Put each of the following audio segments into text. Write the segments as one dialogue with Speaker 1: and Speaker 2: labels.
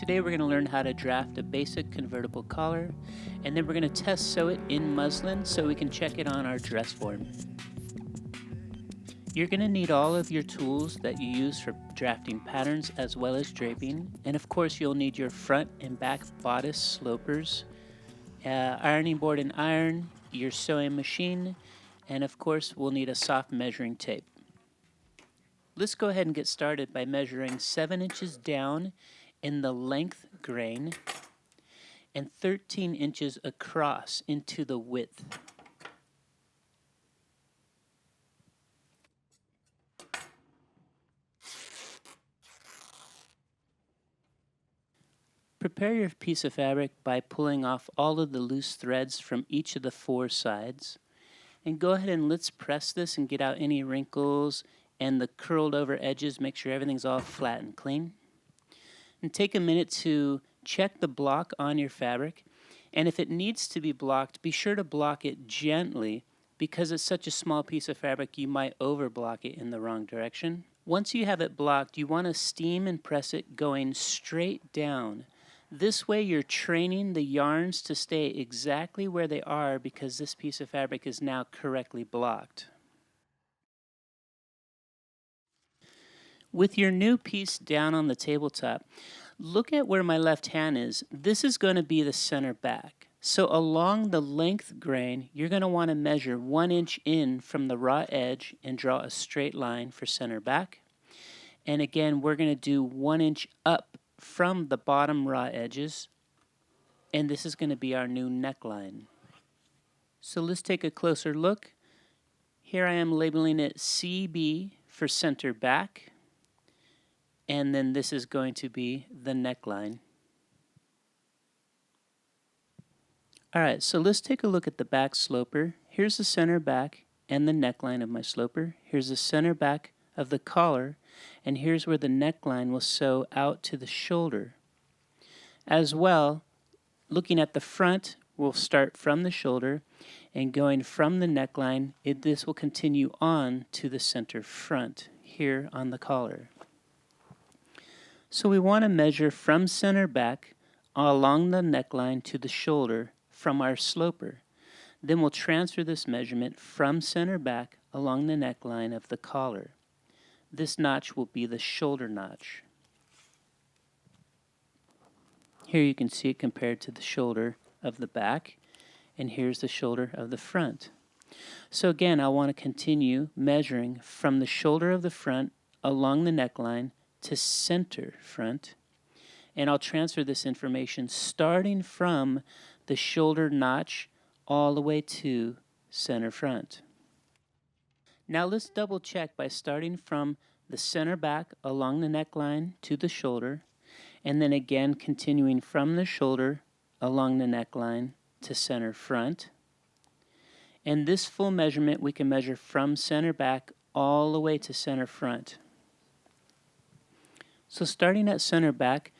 Speaker 1: Today we're going to learn how to draft a basic convertible collar, and then we're going to test sew it in muslin so we can check it on our dress form. You're going to need all of your tools that you use for drafting patterns as well as draping, and of course you'll need your front and back bodice slopers, ironing board and iron, your sewing machine, and of course we'll need a soft measuring tape. Let's go ahead and get started by measuring 7 inches down in the length grain and 13 inches across into the width. Prepare your piece of fabric by pulling off all of the loose threads from each of the 4 sides. And go ahead and let's press this and get out any wrinkles and the curled over edges. Make sure everything's all flat and clean. And take a minute to check the block on your fabric. And if it needs to be blocked, be sure to block it gently, because it's such a small piece of fabric you might over block it in the wrong direction. Once you have it blocked, you want to steam and press it going straight down. This way you're training the yarns to stay exactly where they are, because this piece of fabric is now correctly blocked. With your new piece down on the tabletop, look at where my left hand is. This is going to be the center back. So along the length grain, you're going to want to measure 1 inch in from the raw edge and draw a straight line for center back. And again, we're going to do 1 inch up from the bottom raw edges, and this is going to be our new neckline. So let's take a closer look. Here I am labeling it CB for center back, and then this is going to be the neckline. Alright, so let's take a look at the back sloper. Here's the center back and the neckline of my sloper. Here's the center back of the collar, and here's where the neckline will sew out to the shoulder. As well, looking at the front, we'll start from the shoulder and going from the neckline, this will continue on to the center front here on the collar. So we want to measure from center back along the neckline to the shoulder from our sloper. Then we'll transfer this measurement from center back along the neckline of the collar. This notch will be the shoulder notch. Here you can see it compared to the shoulder of the back, and here's the shoulder of the front. So again, I want to continue measuring from the shoulder of the front along the neckline to center front, and I'll transfer this information starting from the shoulder notch all the way to center front. Now let's double check by starting from the center back along the neckline to the shoulder, and then again continuing from the shoulder along the neckline to center front. And this full measurement we can measure from center back all the way to center front. So starting at center back,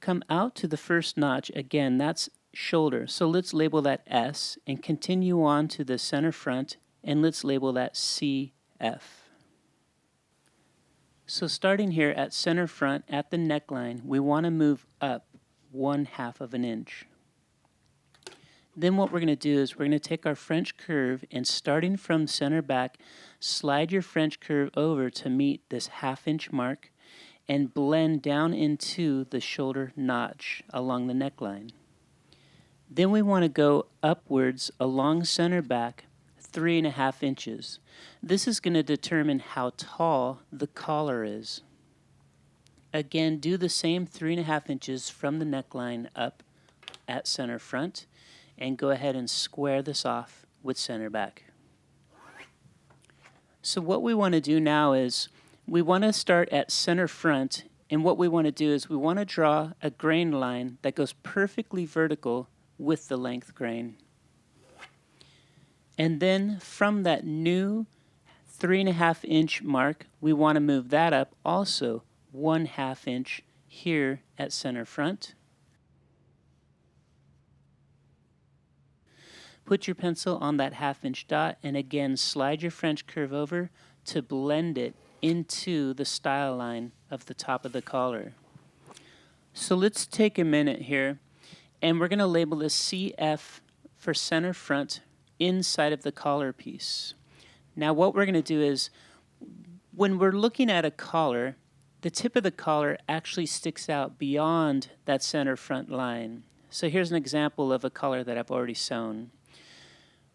Speaker 1: come out to the first notch. Again, that's shoulder. So let's label that S and continue on to the center front, and let's label that CF. So starting here at center front at the neckline, we want to move up 1/2 of an inch. Then what we're going to do is we're going to take our French curve, and starting from center back, slide your French curve over to meet this 1/2 inch mark and blend down into the shoulder notch along the neckline. Then we want to go upwards along center back 3.5 inches. This is going to determine how tall the collar is. Again, do the same 3.5 inches from the neckline up at center front, and go ahead and square this off with center back. So what we want to do now is we want to start at center front, and what we want to do is we want to draw a grain line that goes perfectly vertical with the length grain. And then from that new 3.5 inch mark, we want to move that up also 1/2 inch here at center front. Put your pencil on that 1/2 inch dot, and again slide your French curve over to blend it into the style line of the top of the collar. So let's take a minute here, and we're going to label this CF for center front inside of the collar piece. Now what we're going to do is, when we're looking at a collar, the tip of the collar actually sticks out beyond that center front line. So here's an example of a collar that I've already sewn.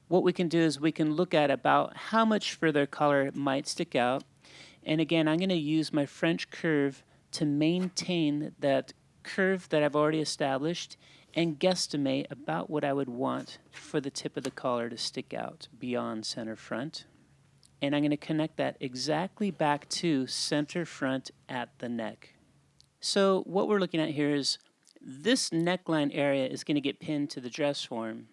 Speaker 1: What we can do is we can look at about how much further collar might stick out. And again, I'm going to use my French curve to maintain that curve that I've already established and guesstimate about what I would want for the tip of the collar to stick out beyond center front. And I'm going to connect that exactly back to center front at the neck. So what we're looking at here is this neckline area is going to get pinned to the dress form.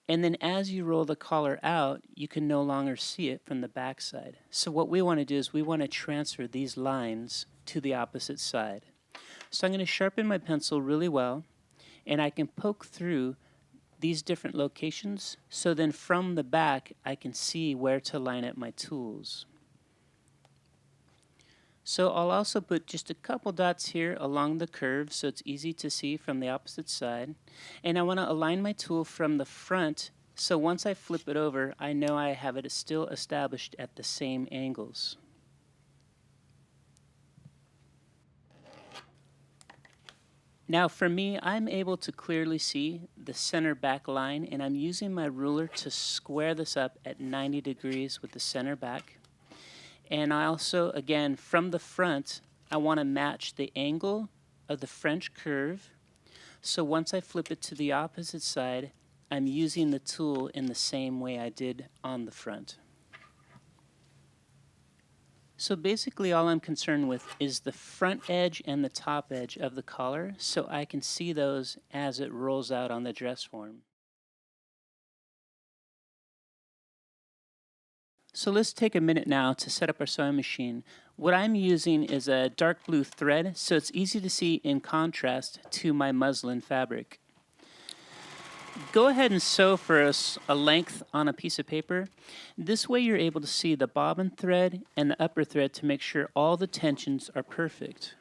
Speaker 1: And then as you roll the collar out, you can no longer see it from the back side. So what we want to do is we want to transfer these lines to the opposite side. So I'm going to sharpen my pencil really well, and I can poke through these different locations, so then from the back I can see where to line up my tools. So I'll also put just a couple dots here along the curve so it's easy to see from the opposite side. And I want to align my tool from the front, so once I flip it over, I know I have it still established at the same angles. Now for me, I'm able to clearly see the center back line, and I'm using my ruler to square this up at 90 degrees with the center back. And I also, again, from the front, I want to match the angle of the French curve. So once I flip it to the opposite side, I'm using the tool in the same way I did on the front. So basically all I'm concerned with is the front edge and the top edge of the collar, so I can see those as it rolls out on the dress form. So let's take a minute now to set up our sewing machine. What I'm using is a dark blue thread, so it's easy to see in contrast to my muslin fabric. Go ahead and sew for us a length on a piece of paper. This way you're able to see the bobbin thread and the upper thread to make sure all the tensions are perfect.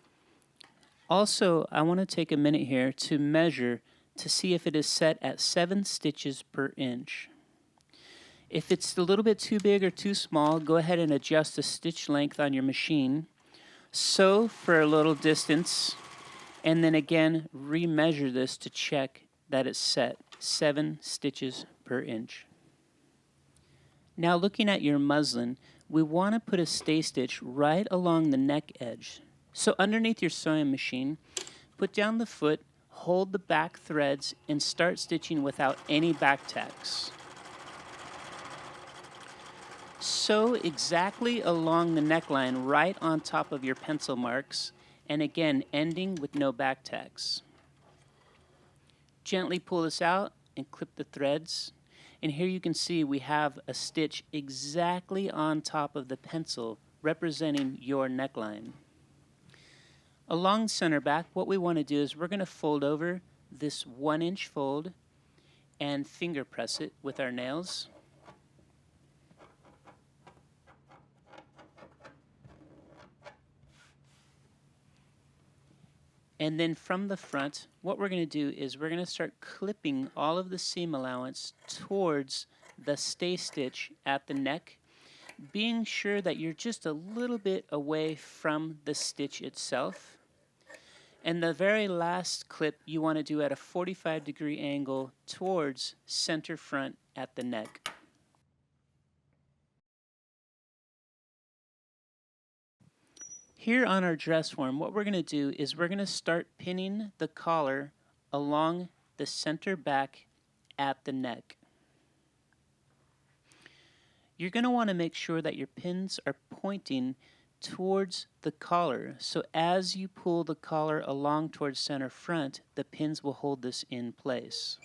Speaker 1: Also, I want to take a minute here to measure to see if it is set at 7 stitches per inch. If it's a little bit too big or too small, go ahead and adjust the stitch length on your machine. Sew for a little distance, and then again remeasure this to check that it's set 7 stitches per inch. Now looking at your muslin, we want to put a stay stitch right along the neck edge. So underneath your sewing machine, put down the foot, hold the back threads, and start stitching without any back tacks. Sew exactly along the neckline right on top of your pencil marks, and again ending with no back tacks. Gently pull this out and clip the threads, and here you can see we have a stitch exactly on top of the pencil representing your neckline. Along center back, what we want to do is we're going to fold over this 1-inch fold and finger press it with our nails. And then from the front, what we're going to do is we're going to start clipping all of the seam allowance towards the stay stitch at the neck, being sure that you're just a little bit away from the stitch itself. And the very last clip you want to do at a 45-degree angle towards center front at the neck. Here on our dress form, what we're going to do is we're going to start pinning the collar along the center back at the neck. You're going to want to make sure that your pins are pointing towards the collar. So as you pull the collar along towards center front, the pins will hold this in place.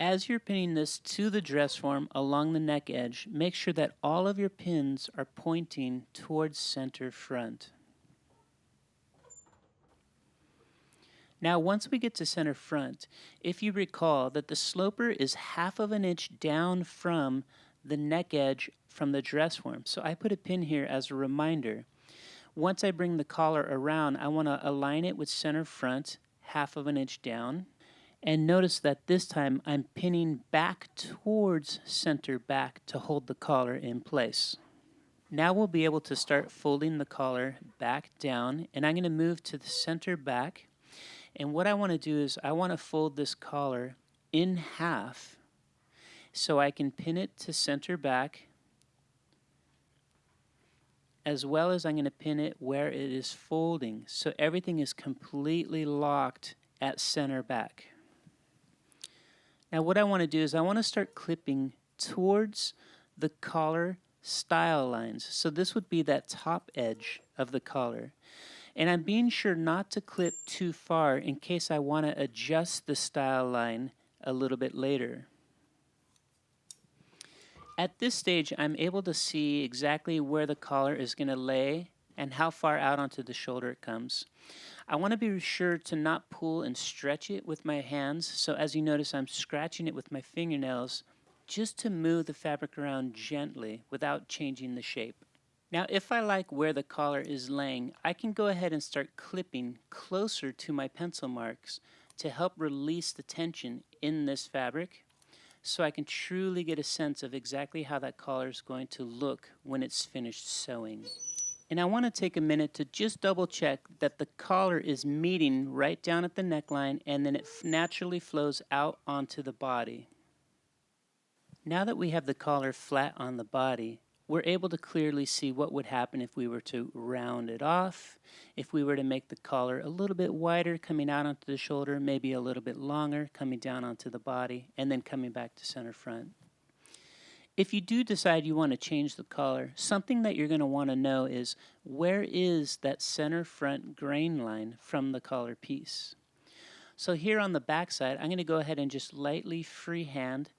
Speaker 1: As you're pinning this to the dress form along the neck edge, make sure that all of your pins are pointing towards center front. Now once we get to center front, if you recall that the sloper is 1/2 inch down from the neck edge from the dress form. So I put a pin here as a reminder. Once I bring the collar around, I want to align it with center front 1/2 of an inch down. And notice that this time I'm pinning back towards center back to hold the collar in place. Now we'll be able to start folding the collar back down, and I'm going to move to the center back. And what I want to do is I want to fold this collar in half so I can pin it to center back, as well as I'm going to pin it where it is folding so everything is completely locked at center back. Now what I want to do is I want to start clipping towards the collar style lines. So this would be that top edge of the collar. And I'm being sure not to clip too far in case I want to adjust the style line a little bit later. At this stage, I'm able to see exactly where the collar is going to lay and how far out onto the shoulder it comes. I want to be sure to not pull and stretch it with my hands, so as you notice I'm scratching it with my fingernails just to move the fabric around gently without changing the shape. Now if I like where the collar is laying, I can go ahead and start clipping closer to my pencil marks to help release the tension in this fabric so I can truly get a sense of exactly how that collar is going to look when it's finished sewing. And I want to take a minute to just double check that the collar is meeting right down at the neckline and then it naturally flows out onto the body. Now that we have the collar flat on the body, we're able to clearly see what would happen if we were to round it off, if we were to make the collar a little bit wider coming out onto the shoulder, maybe a little bit longer coming down onto the body, and then coming back to center front. If you do decide you want to change the collar, something that you're going to want to know is where is that center front grain line from the collar piece. So here on the back side, I'm going to go ahead and just lightly freehand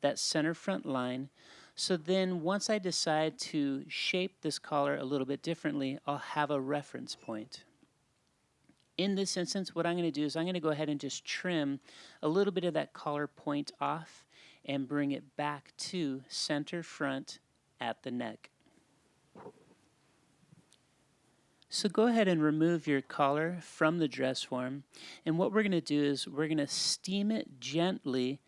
Speaker 1: that center front line. So then once I decide to shape this collar a little bit differently, I'll have a reference point. In this instance, what I'm going to do is I'm going to go ahead and just trim a little bit of that collar point off and bring it back to center front at the neck. So go ahead and remove your collar from the dress form, and what we're going to do is we're going to steam it gently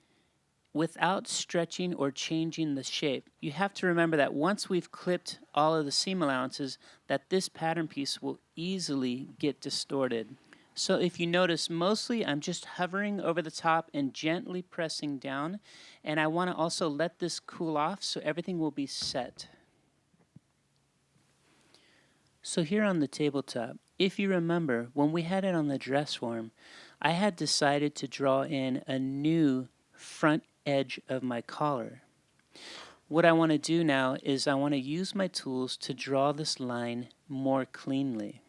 Speaker 1: without stretching or changing the shape. You have to remember that once we've clipped all of the seam allowances, that this pattern piece will easily get distorted. So if you notice, mostly I'm just hovering over the top and gently pressing down, and I want to also let this cool off so everything will be set. So here on the tabletop, if you remember, when we had it on the dress form, I had decided to draw in a new front edge of my collar. What I want to do now is I want to use my tools to draw this line more cleanly.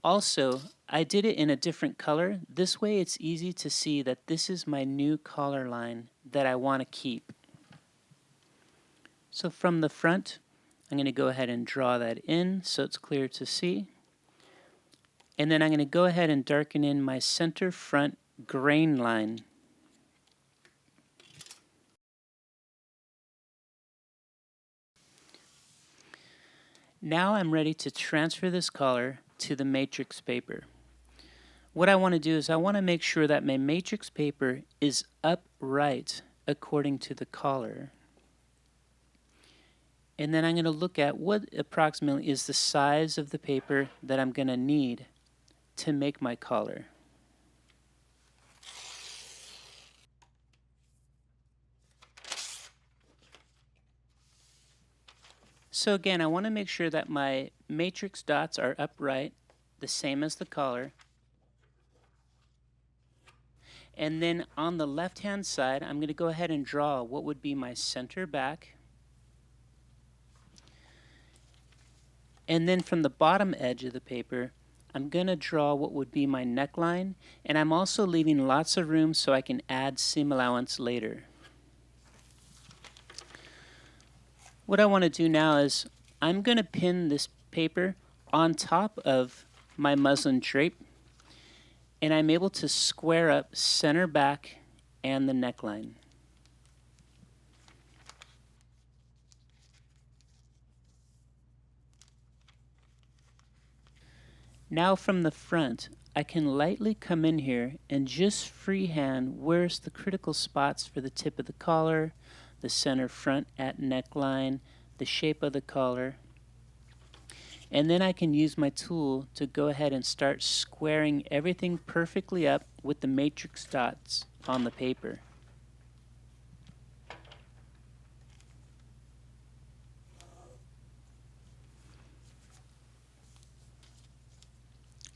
Speaker 1: Also, I did it in a different color. This way it's easy to see that this is my new collar line that I want to keep. So from the front, I'm going to go ahead and draw that in so it's clear to see. And then I'm going to go ahead and darken in my center front grain line. Now I'm ready to transfer this collar to the matrix paper. What I want to do is I want to make sure that my matrix paper is upright according to the collar. And then I'm going to look at what approximately is the size of the paper that I'm going to need to make my collar. So again, I want to make sure that my matrix dots are upright, the same as the collar. And then on the left-hand side, I'm going to go ahead and draw what would be my center back. And then from the bottom edge of the paper, I'm going to draw what would be my neckline, and I'm also leaving lots of room so I can add seam allowance later. What I want to do now is I'm going to pin this paper on top of my muslin drape, and I'm able to square up center back and the neckline. Now from the front, I can lightly come in here and just freehand where's the critical spots for the tip of the collar, the center front at neckline, the shape of the collar. And then I can use my tool to go ahead and start squaring everything perfectly up with the matrix dots on the paper.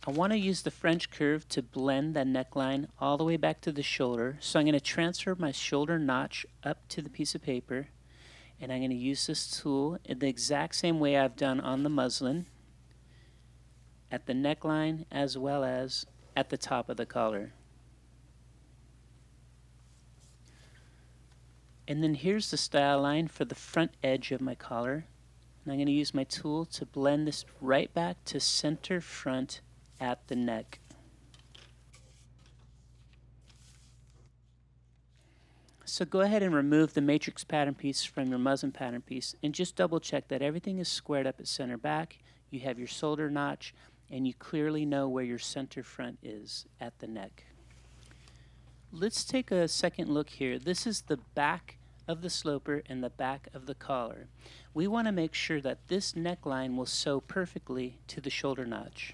Speaker 1: I want to use the French curve to blend that neckline all the way back to the shoulder. So I'm going to transfer my shoulder notch up to the piece of paper, and I'm going to use this tool in the exact same way I've done on the muslin, at the neckline as well as at the top of the collar. And then here's the style line for the front edge of my collar. And I'm going to use my tool to blend this right back to center front at the neck. So go ahead and remove the matrix pattern piece from your muslin pattern piece and just double check that everything is squared up at center back. You have your shoulder notch and you clearly know where your center front is at the neck. Let's take a second look here. This is the back of the sloper and the back of the collar. We want to make sure that this neckline will sew perfectly to the shoulder notch.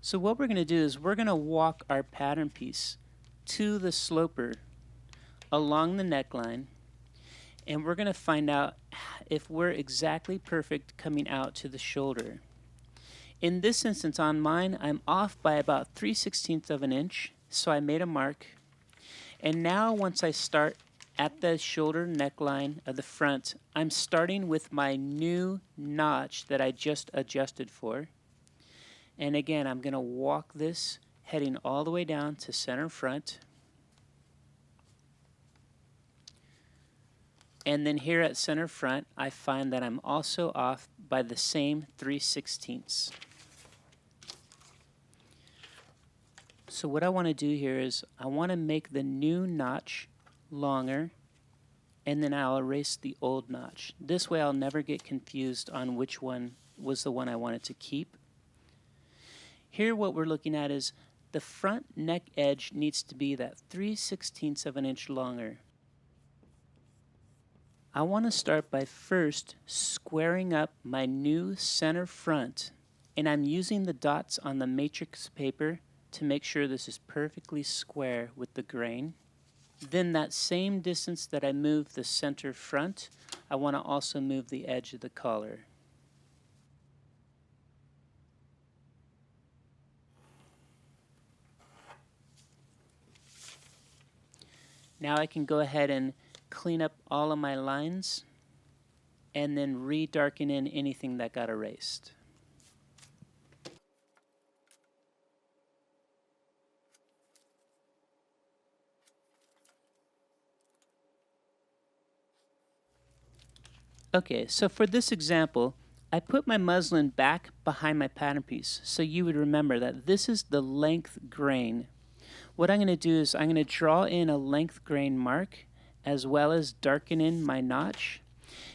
Speaker 1: So what we're going to do is we're going to walk our pattern piece to the sloper along the neckline, and we're going to find out if we're exactly perfect coming out to the shoulder. In this instance on mine, I'm off by about 3/16 of an inch, so I made a mark. And now once I start at the shoulder neckline of the front, I'm starting with my new notch that I just adjusted for. And again, I'm going to walk this heading all the way down to center front. And then here at center front, I find that I'm also off by the same 3/16. So what I want to do here is I want to make the new notch longer, and then I'll erase the old notch. This way I'll never get confused on which one was the one I wanted to keep. Here what we're looking at is the front neck edge needs to be that 3/16 of an inch longer. I want to start by first squaring up my new center front, and I'm using the dots on the matrix paper to make sure this is perfectly square with the grain. Then that same distance that I moved the center front, I want to also move the edge of the collar. Now I can go ahead and clean up all of my lines and then re-darken in anything that got erased. Okay, so for this example, I put my muslin back behind my pattern piece so you would remember that this is the length grain. What I'm going to do is I'm going to draw in a length grain mark as well as darken in my notch.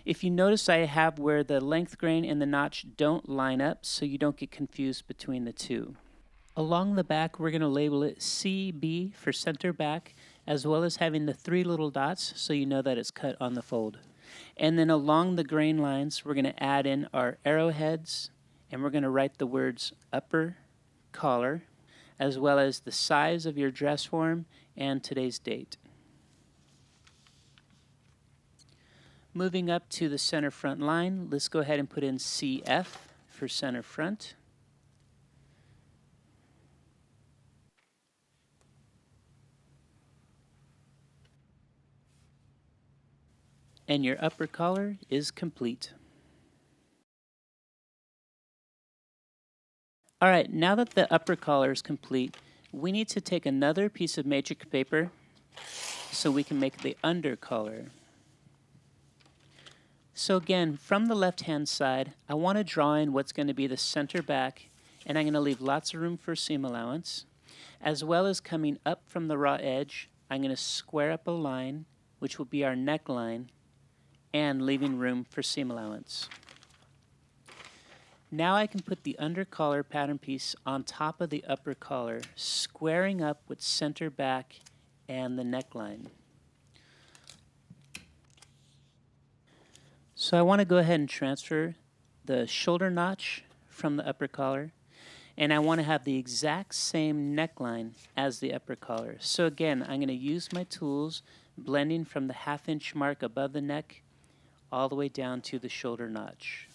Speaker 1: If you notice, I have where the length grain and the notch don't line up so you don't get confused between the two. Along the back, we're going to label it CB for center back, as well as having the 3 little dots so you know that it's cut on the fold. And then along the grain lines, we're going to add in our arrowheads, and we're going to write the words upper collar, as well as the size of your dress form and today's date. Moving up to the center front line, let's go ahead and put in CF for center front. And your upper collar is complete. All right, now that the upper collar is complete, we need to take another piece of matrix paper so we can make the under collar. So again, from the left-hand side, I want to draw in what's going to be the center back, and I'm going to leave lots of room for seam allowance. As well as coming up from the raw edge, I'm going to square up a line, which will be our neckline, and leaving room for seam allowance. Now I can put the under collar pattern piece on top of the upper collar, squaring up with center back and the neckline. So I want to go ahead and transfer the shoulder notch from the upper collar, and I want to have the exact same neckline as the upper collar. So again, I'm going to use my tools, blending from the 1/2 inch mark above the neck all the way down to the shoulder notch.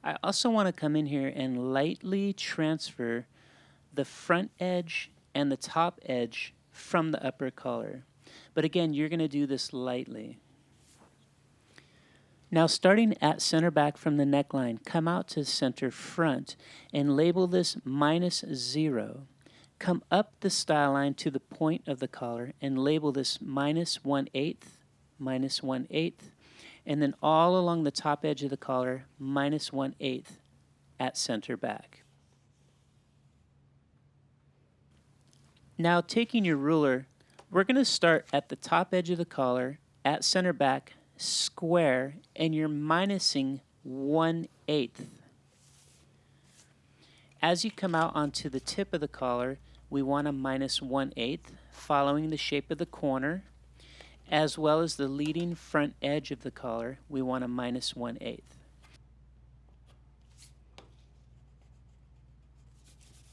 Speaker 1: I also want to come in here and lightly transfer the front edge and the top edge from the upper collar. But again, you're going to do this lightly. Now starting at center back from the neckline, come out to center front and label this -0. Come up the style line to the point of the collar and label this -1/8, -1/8, and then all along the top edge of the collar, -1/8 at center back. Now taking your ruler, we're going to start at the top edge of the collar at center back, square, and you're minusing 1/8. As you come out onto the tip of the collar, we want to minus 1/8, following the shape of the corner, as well as the leading front edge of the collar, we want to minus 1/8.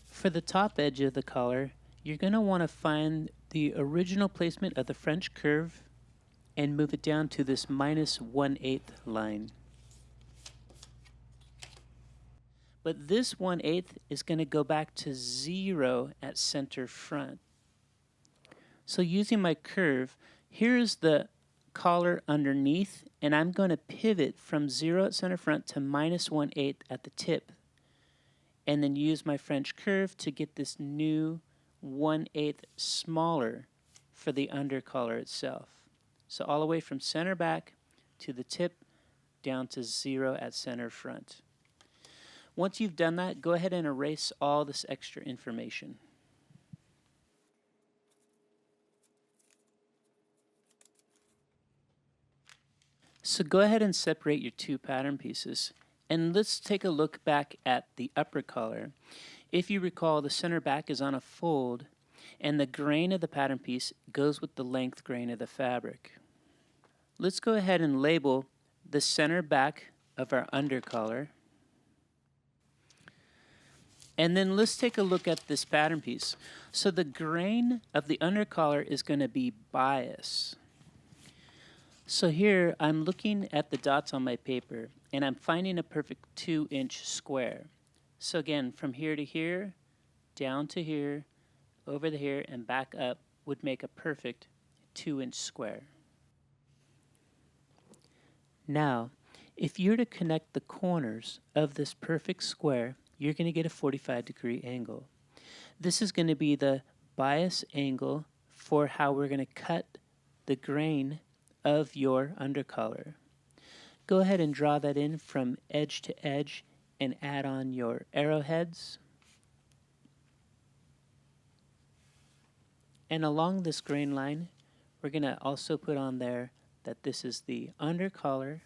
Speaker 1: For the top edge of the collar, you're going to want to find the original placement of the French curve and move it down to this minus 1/8 line. But this 1/8 is going to go back to 0 at center front. So using my curve, here's the collar underneath, and I'm going to pivot from 0 at center front to minus 1/8 at the tip, and then use my French curve to get this new 1/8 smaller for the under collar itself. So all the way from center back to the tip down to 0 at center front. Once you've done that, go ahead and erase all this extra information. So go ahead and separate your two pattern pieces, and let's take a look back at the upper collar. If you recall, the center back is on a fold, and the grain of the pattern piece goes with the length grain of the fabric. Let's go ahead and label the center back of our under collar. And then let's take a look at this pattern piece. So the grain of the under collar is going to be bias. So here I'm looking at the dots on my paper, and I'm finding a perfect 2-inch square. So again, from here to here, down to here, over to here, and back up would make a perfect 2-inch square. Now, if you're to connect the corners of this perfect square, you're going to get a 45-degree angle. This is going to be the bias angle for how we're going to cut the grain of your undercollar. Go ahead and draw that in from edge to edge and add on your arrowheads. And along this grain line, we're going to also put on there that this is the undercollar,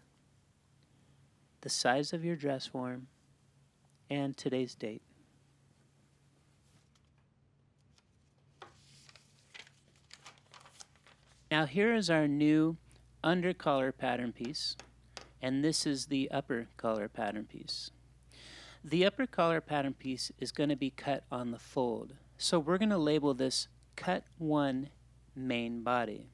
Speaker 1: the size of your dress form, and today's date. Now here is our new undercollar pattern piece, and this is the upper collar pattern piece. The upper collar pattern piece is going to be cut on the fold, so we're going to label this cut 1 main body.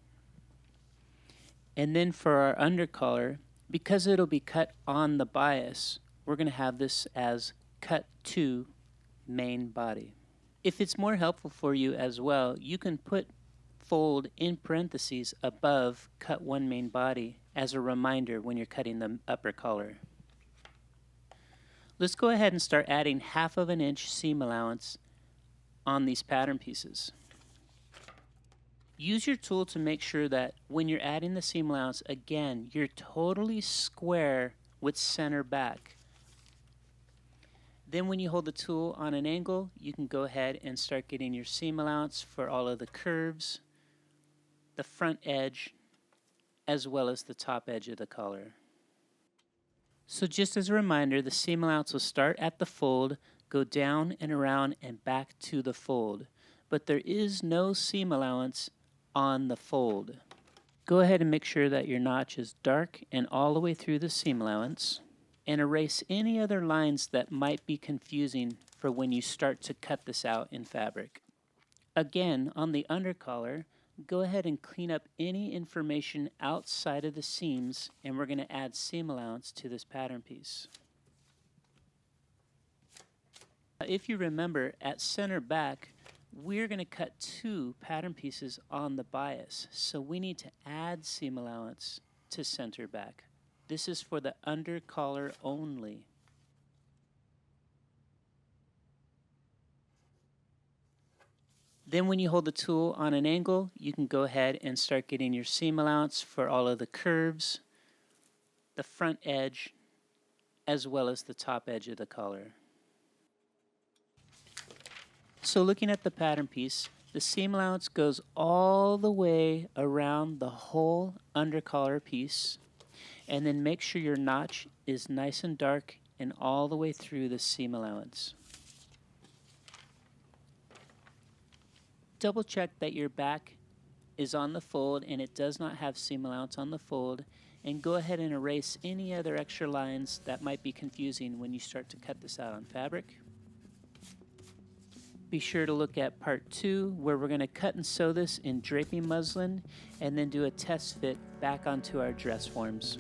Speaker 1: And then for our undercollar, because it'll be cut on the bias, we're going to have this as cut 2 main body. If it's more helpful for you as well, you can put fold in parentheses above cut 1 main body as a reminder when you're cutting the upper collar. Let's go ahead and start adding 1/2 inch seam allowance on these pattern pieces. Use your tool to make sure that when you're adding the seam allowance, again, you're totally square with center back. Then when you hold the tool on an angle, you can go ahead and start getting your seam allowance for all of the curves, the front edge, as well as the top edge of the collar. So just as a reminder, the seam allowance will start at the fold, go down and around and back to the fold. But there is no seam allowance on the fold. Go ahead and make sure that your notch is dark and all the way through the seam allowance, and erase any other lines that might be confusing for when you start to cut this out in fabric. Again, on the undercollar, go ahead and clean up any information outside of the seams, and we're going to add seam allowance to this pattern piece. If you remember, at center back, we're going to cut 2 pattern pieces on the bias, so we need to add seam allowance to center back. This is for the undercollar only. Then when you hold the tool on an angle, you can go ahead and start getting your seam allowance for all of the curves, the front edge, as well as the top edge of the collar. So looking at the pattern piece, the seam allowance goes all the way around the whole undercollar piece, and then make sure your notch is nice and dark and all the way through the seam allowance. Double check that your back is on the fold and it does not have seam allowance on the fold, and go ahead and erase any other extra lines that might be confusing when you start to cut this out on fabric. Be sure to look at part 2, where we're going to cut and sew this in draping muslin and then do a test fit back onto our dress forms.